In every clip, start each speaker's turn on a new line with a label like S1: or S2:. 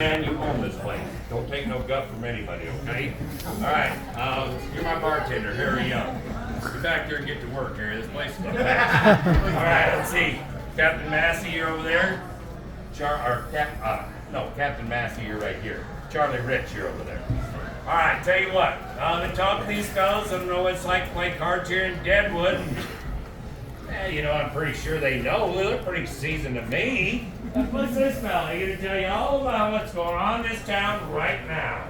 S1: And you own this place. Don't take no guff from anybody, okay? All right, you're my bartender, Harry Young. Get back there and get to work, Harry. This place is gonna pass. All right, let's see. Captain Massey, you're over there. Captain Massey, you're right here. Charlie Rich, you're over there. All right, tell you what. I've been talking to these fellas. I don't know what it's like to play cards here in Deadwood. I'm pretty sure they know. They're pretty seasoned to me. What's this fella? He's gonna tell you all about what's going on in this town right now.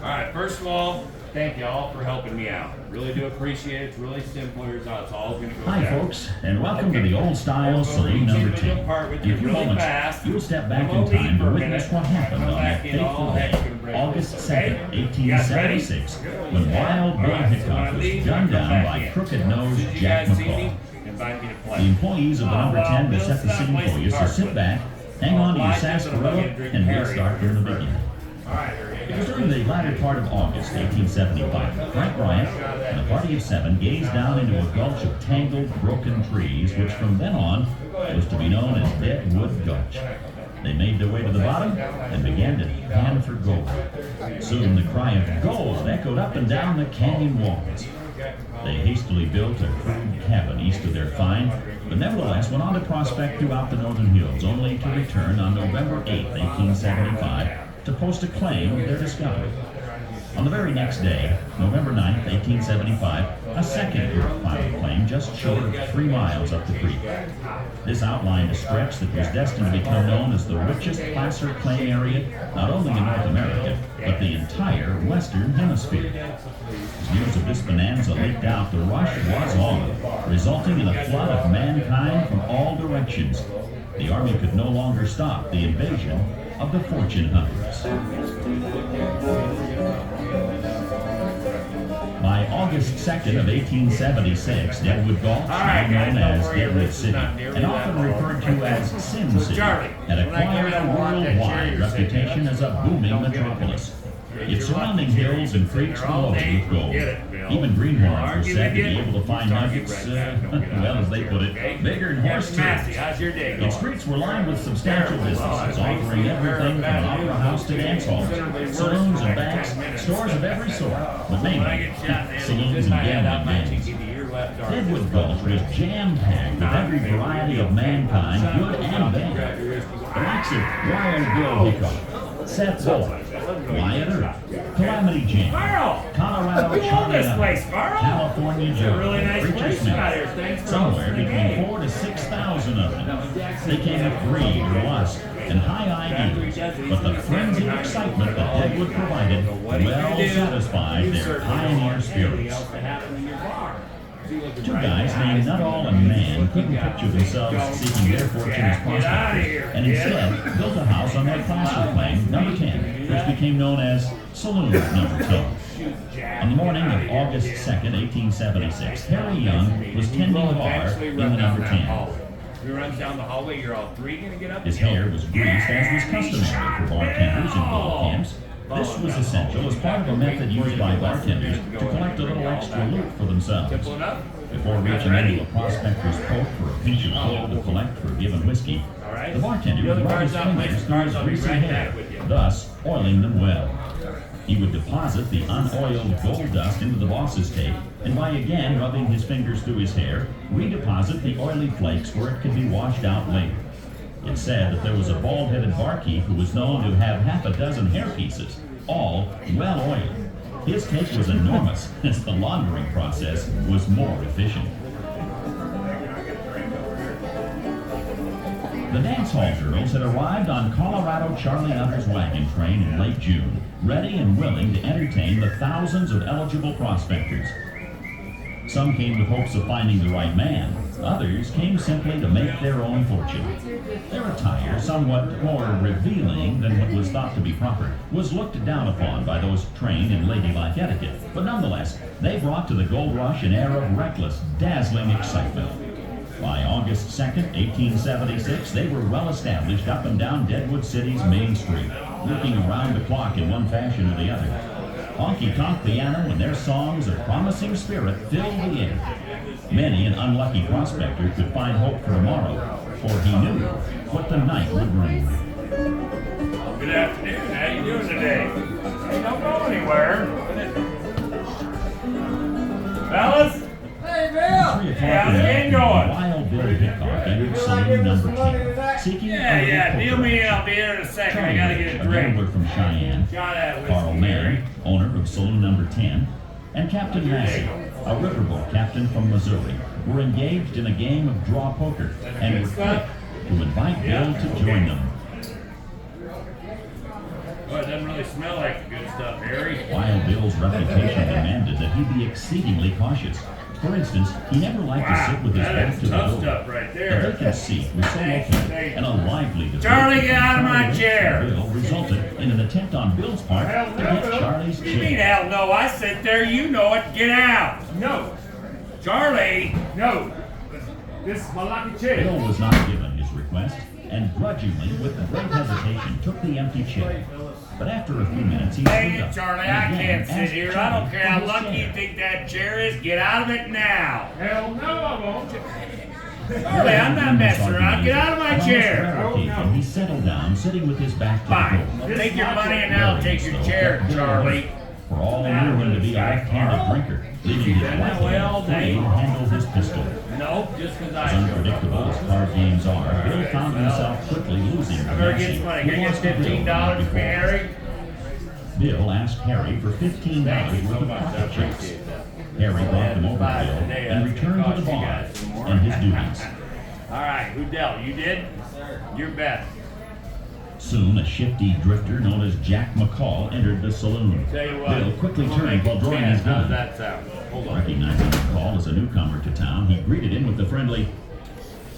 S1: All right, first of all, thank you all for helping me out. Really do appreciate it. It's really simple. Here's how it's all going to go
S2: Hi,
S1: down.
S2: folks, and welcome to the Old Style Saloon number 10. In a few moments, you'll step back in time to witness what happened on that fateful day, August 2nd, 1876, when wild Bill Hickok was gunned down by crooked-nosed Jack McCall. The employees of the number 10 will set the scene for you, so sit back, hang on to your sarsaparilla, and we'll start from the beginning. It was during the latter part of August 1875 Frank Bryant and a party of 7 gazed down into a gulch of tangled, broken trees, which from then on was to be known as Deadwood Gulch. They made their way to the bottom and began to pan for gold. Soon the cry of gold echoed up and down the canyon walls. They hastily built a crude cabin east of their find, but nevertheless went on to prospect throughout the northern hills, only to return on November 8, 1875, to post a claim of their discovery. On the very next day, November 9, 1875, a second group filed a claim just short of 3 miles up the creek. This outlined a stretch that was destined to become known as the richest placer claim area, not only in North America, but the entire Western Hemisphere. As news of this bonanza leaked out, the rush was on, resulting in a flood of mankind from all directions. The Army could no longer stop the invasion of the fortune hunters. By August 2nd of 1876, Deadwood Gulch, now known as Deadwood City, and often referred to as Sin City, had acquired a worldwide reputation as a booming metropolis. Its surrounding hills and creeks were loaded with gold. Even greenhorns were said to be able to find nuggets, well, as they put it, bigger than horse tooths. Its streets were lined with substantial businesses, offering everything from an opera house to dance halls, saloons and banks, stores of every sort, but mainly saloons and gambling dens. Deadwood Gulch was jam-packed with every variety of mankind, good and bad. The likes of Wild Bill Hickok, Seth Bullock, Wyatt Earp, Calamity Jane, Colorado Charlie, California Joe, Preacher Smith. Somewhere between 4,000 to 6,000 of them. They came with greed, lust, and high ideals, but the frenzied excitement that Deadwood provided well satisfied their pioneer spirits. 2 guys named Nuttall and Man couldn't picture themselves seeking their fortune as prospectors, and instead built a house on their placer claim, number 10, which became known as Saloon number 10. On the morning of August 2nd, 1876, Harry Young was tending bar in the number 10.
S1: We runs down the hallway, you're all 3 gonna get up?
S2: His hair was greased, as was customary for bartenders in gold camps. This was essential as part of a method used by bartenders to collect a little extra loot for themselves. Before reaching into a prospector's coat for a pinch of gold to collect for a given whiskey, the bartender would rub his fingers through his greasy hair, thus oiling them well. He would deposit the unoiled gold dust into the boss's tape, and by again rubbing his fingers through his hair, redeposit the oily flakes where it could be washed out later. It said that there was a bald-headed barkeep who was known to have half a dozen hair pieces, all well oiled. His take was enormous, as the laundering process was more efficient. The dance hall girls had arrived on Colorado Charlie Hunter's wagon train in late June, ready and willing to entertain the thousands of eligible prospectors. Some came with hopes of finding the right man. Others came simply to make their own fortune. Their attire, somewhat more revealing than what was thought to be proper, was looked down upon by those trained in ladylike etiquette. But nonetheless, they brought to the gold rush an air of reckless, dazzling excitement. By August 2nd, 1876, they were well established up and down Deadwood City's main street, working around the clock in one fashion or the other. Honky-tonk piano and their songs of promising spirit filled the air. Many an unlucky prospector could find hope for tomorrow, for he knew what the night would bring.
S1: Good afternoon. How you doing today? Hey, don't go anywhere. Fellas?
S3: Hey, Bill!
S2: 3 o'clock
S1: How's
S2: in
S1: the
S2: the
S1: game
S2: afternoon,
S1: going?
S2: Wild Bill Hickok entered saloon number 10, seeking
S1: Yeah, deal me in. I'll be here in a second. I gotta get a drink.
S2: gambler from Cheyenne,
S1: Shot at whiskey.
S2: Carl Mann, owner of saloon number 10, and Captain Massey, a riverboat captain from Missouri, were engaged in a game of draw poker and were quick to invite Bill to join them.
S1: Oh, it doesn't really smell like the good stuff, Harry.
S2: Wild Bill's reputation demanded that he be exceedingly cautious. For instance, he never liked to sit with his back
S1: That's
S2: to the
S1: tough
S2: door.
S1: stuff right
S2: The
S1: there.
S2: vacant seat was so open, and a lively debate
S1: Charlie, get out of my
S2: between
S1: chair.
S2: Bill resulted in an attempt on Bill's part to get Charlie's
S1: What do you mean,
S2: chair.
S1: hell no? I sit there, you know it. Get out. No. Charlie. No. This is my lucky chair.
S2: Bill was not given his request, and grudgingly, with great hesitation, took the empty chair. But after a few minutes, he
S1: Hey,
S2: stood up
S1: Charlie,
S2: and
S1: I
S2: again
S1: can't sit
S2: asked
S1: here. I
S2: Charlie
S1: don't care
S2: for
S1: how
S2: his
S1: lucky you
S2: chair.
S1: think that chair is. Get out of it now.
S3: Hell no, I won't.
S1: Charlie, I'm not messing around. Get out of my
S2: On this
S1: chair.
S2: rare occasion, he settled down, sitting with his back to the
S1: Fine.
S2: door.
S1: Well, take your money and I'll take your chair, Charlie.
S2: For all knew him to be a left-handed drinker, leaving his right hand free to handle his pistol.
S1: No, just because
S2: As
S1: I
S2: unpredictable as card games are, Bill found himself quickly losing to
S1: I better
S2: Massey,
S1: get some money.
S2: who
S1: Can I get
S2: lost to Bill the night
S1: $15 for me,
S2: before.
S1: Harry?
S2: Bill asked Harry for $15 worth of pocket checks. Harry brought them over to Bill and returned to the bar and his duties.
S1: All right, who dealt? You did? Your bet.
S2: Soon, a shifty drifter known as Jack McCall entered the saloon.
S1: Tell you what.
S2: Bill quickly
S1: I'm gonna
S2: turned
S1: make
S2: while drawing his
S1: How's
S2: gun.
S1: that sound? Hold on.
S2: Recognizing McCall as a newcomer to town, he greeted him with a friendly,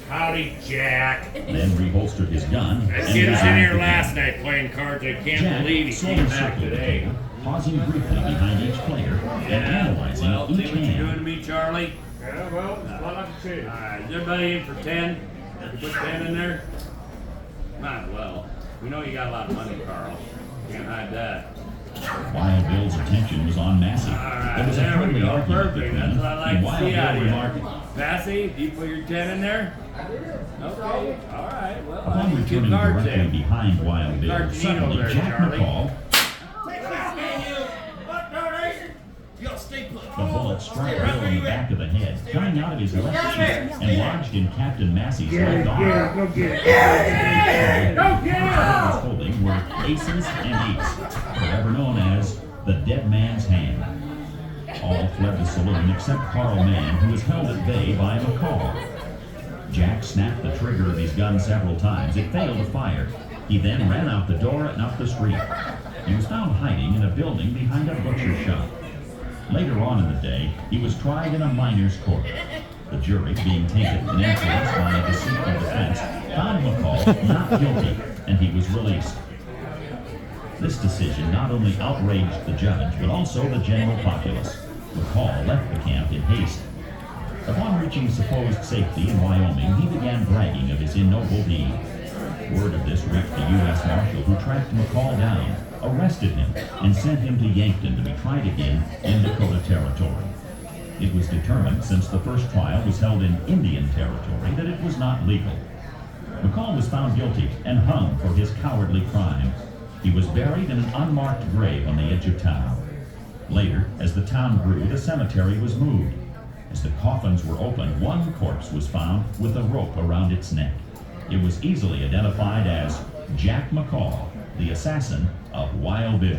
S1: Howdy, Jack.
S2: then reholstered his gun.
S1: That
S2: and
S1: kid was in
S2: resumed
S1: here
S2: the
S1: last
S2: game.
S1: night playing cards. I can't
S2: Jack
S1: believe he
S2: slowly
S1: came back
S2: circled the
S1: today.
S2: table, pausing briefly behind each player and analyzing
S1: Well, see
S2: each
S1: what you're doing to
S2: hand.
S1: me, Charlie?
S3: Yeah, well, it's my lucky
S1: All
S3: chair.
S1: right, is everybody in for 10? You put 10 in there? Might as well. We know you got a lot of money, Carl. Can't hide that.
S2: Wild Bill's attention was on Massey.
S1: All right,
S2: There was a
S1: there we
S2: friendly
S1: go.
S2: argument
S1: Perfect.
S2: between
S1: That's
S2: them,
S1: what I like
S2: and
S1: to
S2: Wild
S1: see out
S2: Bill
S1: of you.
S2: remarked,
S1: Massey, do you put your 10 in there? Okay. All right. Well, I
S2: upon
S1: need two
S2: returning
S1: cards
S2: directly
S1: in.
S2: behind Wild Bill,
S1: Cards you need
S2: suddenly
S1: over there,
S2: Jack
S1: Charlie.
S2: McCall,
S4: You gotta stay put.
S2: the bullet struck Bill in the back of the head, coming out of his left cheek and lodged in Captain Massey's left arm.
S3: Go get it. Go
S2: What
S3: get
S2: he was holding were aces and eights, forever known as the dead man's hand. All fled the saloon except Carl Mann, who was held at bay by McCall. Jack snapped the trigger of his gun several times. It failed to fire. He then ran out the door and up the street. He was found hiding in a building behind a butcher shop. Later on in the day, he was tried in a miner's court. The jury, being tainted and influenced by a deceitful defense, found McCall not guilty, and he was released. This decision not only outraged the judge, but also the general populace. McCall left the camp in haste. Upon reaching supposed safety in Wyoming, he began bragging of his ignoble deed. Word of this reached the U.S. Marshal, who tracked McCall down, arrested him, and sent him to Yankton to be tried again in Dakota Territory. It was determined, since the first trial was held in Indian Territory, that it was not legal. McCall was found guilty and hung for his cowardly crime. He was buried in an unmarked grave on the edge of town. Later, as the town grew, the cemetery was moved. As the coffins were opened, one corpse was found with a rope around its neck. It was easily identified as Jack McCall, the assassin of Wild Bill.